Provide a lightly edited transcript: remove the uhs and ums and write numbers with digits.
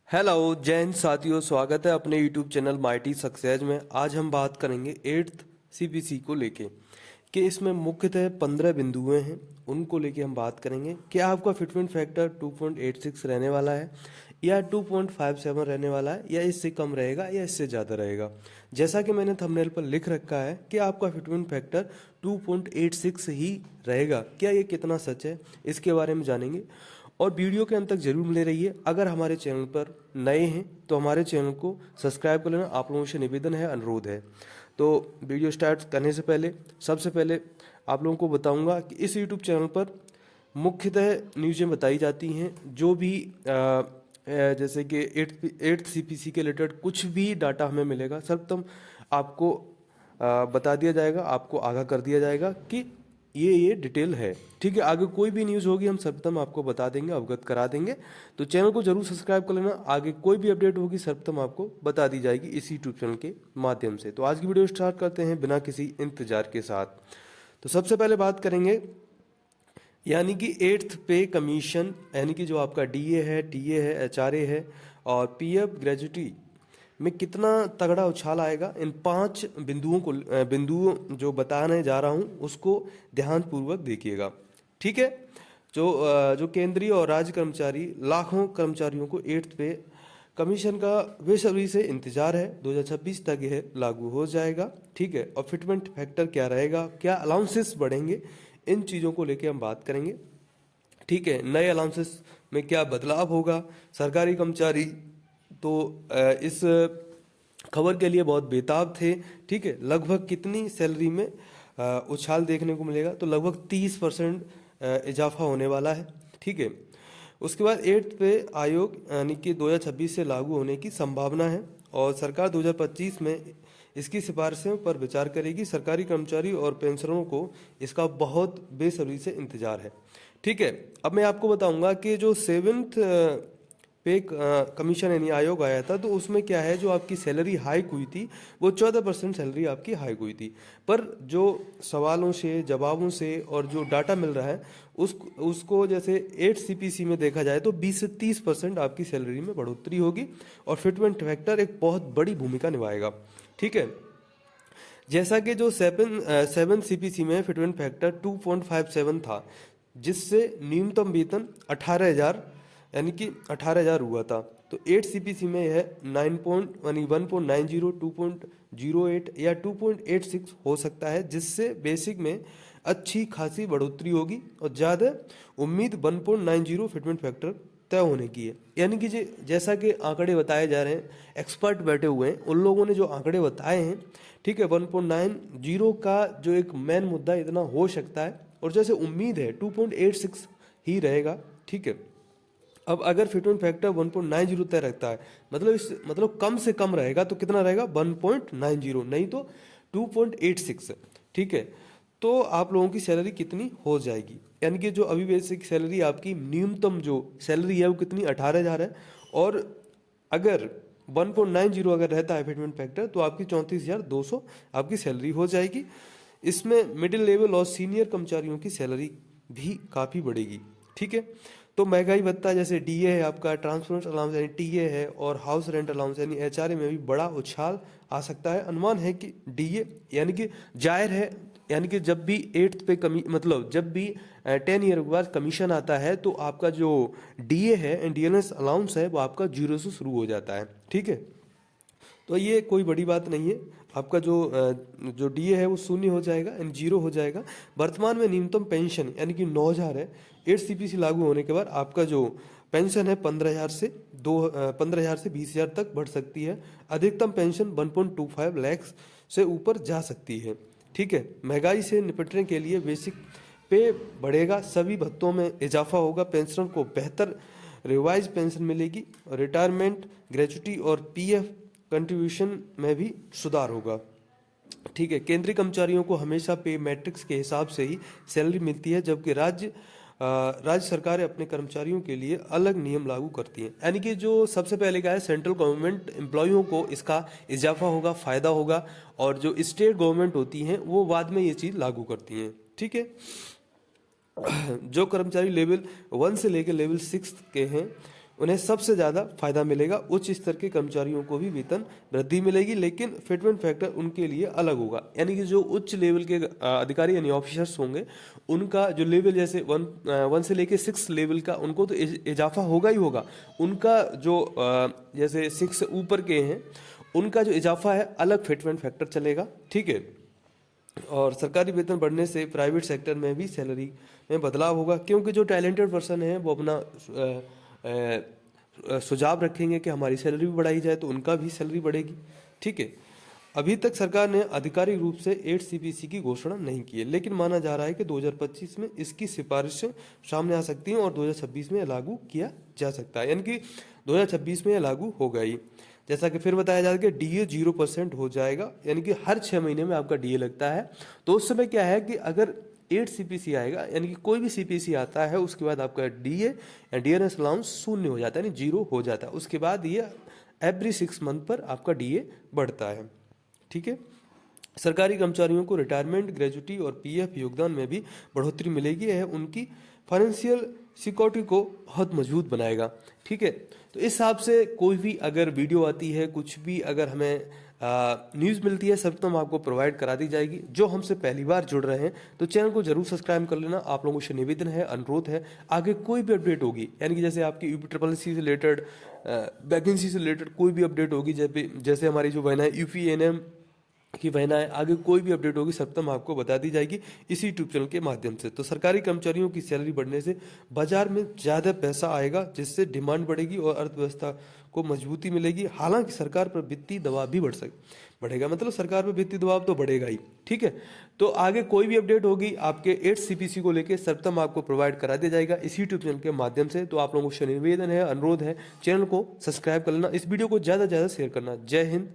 Hello Jain साथियों, स्वागत है अपने यूट्यूब चैनल माइटी सक्सेस में। आज हम बात करेंगे 8th सीपीसी को लेके कि इसमें मुख्यतः 15 बिंदुएं हैं, उनको लेके हम बात करेंगे। क्या आपका फिटमेंट फैक्टर 2.86 रहने वाला है या 2.57 रहने वाला है या इससे कम रहेगा या इससे ज़्यादा रहेगा। जैसा कि मैंने थंबनेल पर लिख रखा है कि आपका फिटमेंट फैक्टर 2.86 ही रहेगा। क्या ये कितना सच है, इसके बारे में जानेंगे और वीडियो के अंत तक जरूर बने रहिए। अगर हमारे चैनल पर नए हैं तो हमारे चैनल को सब्सक्राइब कर लेना, आप लोगों से निवेदन है, अनुरोध है। तो वीडियो स्टार्ट करने से पहले सबसे पहले आप लोगों को बताऊंगा कि इस यूट्यूब चैनल पर मुख्यतः न्यूज़ें बताई जाती हैं, जो भी जैसे कि 8th सीपीसी के रिलेटेड कुछ भी डाटा हमें मिलेगा सर्वप्रथम आपको बता दिया जाएगा, आपको आगाह कर दिया जाएगा कि ये डिटेल है। ठीक है, आगे कोई भी न्यूज़ होगी हम सर्वप्रथम आपको बता देंगे, अवगत करा देंगे। तो चैनल को जरूर सब्सक्राइब कर लेना, आगे कोई भी अपडेट होगी सर्वप्रथम आपको बता दी जाएगी इस यूट्यूब चैनल के माध्यम से। तो आज की वीडियो स्टार्ट करते हैं बिना किसी इंतजार के साथ। तो सबसे पहले बात करेंगे यानी कि 8th पे कमीशन, यानी कि जो आपका डीए है, टीए है, एचआरए है और पीएफ ग्रेजुटी में कितना तगड़ा उछाल आएगा, इन 5 बिंदुओं जो बताने जा रहा हूं उसको ध्यानपूर्वक देखिएगा। ठीक है, जो केंद्रीय और राज्य कर्मचारी लाखों कर्मचारियों को 8th पे कमीशन का बेसब्री से इंतजार है। 2026 तक यह लागू हो जाएगा। ठीक है, और फिटमेंट फैक्टर क्या रहेगा, क्या अलाउंसेस बढ़ेंगे, इन चीज़ों को लेके हम बात करेंगे। ठीक है, नए अलाउंसेस में क्या बदलाव होगा। सरकारी कर्मचारी तो इस खबर के लिए बहुत बेताब थे। ठीक है, लगभग कितनी सैलरी में उछाल देखने को मिलेगा, तो लगभग 30% इजाफा होने वाला है। ठीक है, उसके बाद 8th पे आयोग यानी कि 2026 से लागू होने की संभावना है और सरकार 2025 में इसकी सिफारिशों पर विचार करेगी। सरकारी कर्मचारी और पेंशनरों को इसका बहुत बेसब्री से इंतजार है। ठीक है, अब मैं आपको बताऊंगा कि जो 7th पे कमीशन यानी आयोग आया था, तो उसमें क्या है, जो आपकी सैलरी हाइक हुई थी वो 14% सैलरी आपकी हाइक हुई थी। पर जो सवालों से, जवाबों से और जो डाटा मिल रहा है उसको जैसे 8 सीपीसी में देखा जाए तो 20 से 30% आपकी सैलरी में बढ़ोतरी होगी और फिटमेंट फैक्टर एक बहुत बड़ी भूमिका निभाएगा। ठीक है, जैसा कि जो 7 सीपीसी में फिटमेंट फैक्टर 2.57 था, जिससे न्यूनतम वेतन 18,000 यानी कि 18,000 हुआ था, तो 8 सीपीसी में यह 1.90, 2.08 या 2.86 हो सकता है, जिससे बेसिक में अच्छी खासी बढ़ोतरी होगी और ज़्यादा उम्मीद 1.90 फिटमेंट फैक्टर तय होने की है। यानी कि जैसा कि आंकड़े बताए जा रहे हैं, एक्सपर्ट बैठे हुए हैं, उन लोगों ने जो आंकड़े बताए हैं, ठीक है, 1.90 का जो एक मेन मुद्दा इतना हो सकता है और जैसे उम्मीद है 2.86 ही रहेगा। ठीक है, अब अगर फिटमेंट फैक्टर 1.90 तय रखता है, मतलब कम से कम रहेगा, तो कितना रहेगा 1.90, नहीं तो 2.86। ठीक है, तो आप लोगों की सैलरी कितनी हो जाएगी, यानी कि जो अभी बेसिक सैलरी आपकी न्यूनतम जो सैलरी है वो कितनी 18,000 है, और अगर 1.90 अगर रहता है फिटमेंट फैक्टर, तो आपकी 34,200 आपकी सैलरी हो जाएगी। इसमें मिडिल लेवल और सीनियर कर्मचारियों की सैलरी भी काफ़ी बढ़ेगी। ठीक है, तो महंगाई भत्ता जैसे डीए है आपका, ट्रांसपोर्ट अलाउंस यानी टीए है, और हाउस रेंट अलाउंस यानी एचआरए में भी बड़ा उछाल आ सकता है। अनुमान है कि डीए यानी कि जाहिर है, यानी कि जब भी 8th पे जब भी 10 ईयर के बाद कमीशन आता है, तो आपका जो डीए है, इंडियनेस अलाउंस है, वो आपका 0 से शुरू हो जाता है। ठीक है, तो ये कोई बड़ी बात नहीं है। आपका जो डीए है वो शून्य हो जाएगा एंड 0 हो जाएगा। वर्तमान में न्यूनतम पेंशन यानी कि 9,000 है। 8 सीपीसी लागू होने के बाद आपका जो पेंशन है 15,000 से 20,000 तक बढ़ सकती है। अधिकतम पेंशन 1.25 लाख से ऊपर जा सकती है। ठीक है, महंगाई से निपटने के लिए बेसिक पे बढ़ेगा, सभी भत्तों में इजाफा होगा, पेंशनर को बेहतर रिवाइज पेंशन मिलेगी, रिटायरमेंट ग्रेजुटी और पीएफ कंट्रीब्यूशन में भी सुधार होगा। ठीक है, केंद्रीय कर्मचारियों को हमेशा पे मैट्रिक्स के हिसाब से ही सैलरी मिलती है, जबकि राज्य सरकारें अपने कर्मचारियों के लिए अलग नियम लागू करती हैं। यानी कि जो सबसे पहले क्या है, सेंट्रल गवर्नमेंट एम्प्लॉयों को इसका इजाफा होगा, फायदा होगा, और जो स्टेट गवर्नमेंट होती हैं वो बाद में ये चीज़ लागू करती हैं। ठीक है, जो कर्मचारी लेवल 1 से लेकर लेवल 6 के हैं उन्हें सबसे ज़्यादा फायदा मिलेगा। उच्च स्तर के कर्मचारियों को भी वेतन वृद्धि मिलेगी, लेकिन फिटमेंट फैक्टर उनके लिए अलग होगा। यानी कि जो उच्च लेवल के अधिकारी यानी ऑफिसर्स होंगे, उनका जो लेवल जैसे 1 से लेके 6 लेवल का, उनको तो इजाफा होगा ही होगा। उनका जो जैसे 6 से ऊपर के हैं, उनका जो इजाफा है अलग फिटमेंट फैक्टर चलेगा, ठीक है। और सरकारी वेतन बढ़ने से प्राइवेट सेक्टर में भी सैलरी में बदलाव होगा, क्योंकि जो टैलेंटेड पर्सन है वो अपना सुझाव रखेंगे कि हमारी सैलरी भी बढ़ाई जाए, तो उनका भी सैलरी बढ़ेगी, ठीक है। अभी तक सरकार ने आधिकारिक रूप से 8 सीपीसी की घोषणा नहीं की है, लेकिन माना जा रहा है कि 2025 में इसकी सिफारिशें सामने आ सकती हैं और 2026 में लागू किया जा सकता है। यानी कि 2026 में यह लागू हो गई। जैसा कि फिर बताया जा रहा है कि डीए 0% हो जाएगा, यानी कि हर 6 महीने में आपका डीए लगता है। तो उस समय क्या है कि अगर 8 सीपीसी आएगा, यानी कि कोई भी सीपीसी आता है, उसके बाद आपका डीए या डियरनेस अलाउंस शून्य हो जाता है, यानी 0 हो जाता है। उसके बाद ये एवरी 6 मंथ पर आपका डीए बढ़ता है, ठीक है। सरकारी कर्मचारियों को रिटायरमेंट, ग्रेजुटी और पीएफ योगदान में भी बढ़ोतरी मिलेगी। यह उनकी फाइनेंशियल सिक्योरिटी को बहुत मजबूत बनाएगा, ठीक है। तो इस हिसाब से कोई भी अगर वीडियो आती है, कुछ भी अगर हमें न्यूज़ मिलती है, सर्वप्रथम आपको प्रोवाइड करा दी जाएगी। जो हमसे पहली बार जुड़ रहे हैं तो चैनल को जरूर सब्सक्राइब कर लेना। आप लोगों से निवेदन है, अनुरोध है, आगे कोई भी अपडेट होगी, यानी कि जैसे आपकी UPSSC से रिलेटेड, वैकेंसी से रिलेटेड कोई भी अपडेट होगी, जैसे हमारी जो बहना है UPNM की बहना है, आगे कोई भी अपडेट होगी सर्वप्रथम आपको बता दी जाएगी इसी यूट्यूब चैनल के माध्यम से। तो सरकारी कर्मचारियों की सैलरी बढ़ने से बाजार में ज़्यादा पैसा आएगा, जिससे डिमांड बढ़ेगी और अर्थव्यवस्था को मजबूती मिलेगी। हालांकि सरकार पर वित्तीय दबाव भी बढ़ेगा, मतलब सरकार पर वित्तीय दबाव तो बढ़ेगा ही, ठीक है। तो आगे कोई भी अपडेट होगी आपके 8 सीपीसी को लेकर सर्वप्रथम आपको प्रोवाइड करा दिया जाएगा इसी यूट्यूब चैनल के माध्यम से। तो आप लोगों से निवेदन है, अनुरोध है, चैनल को सब्सक्राइब कर लेना, इस वीडियो को ज़्यादा से ज़्यादा शेयर करना। जय हिंद।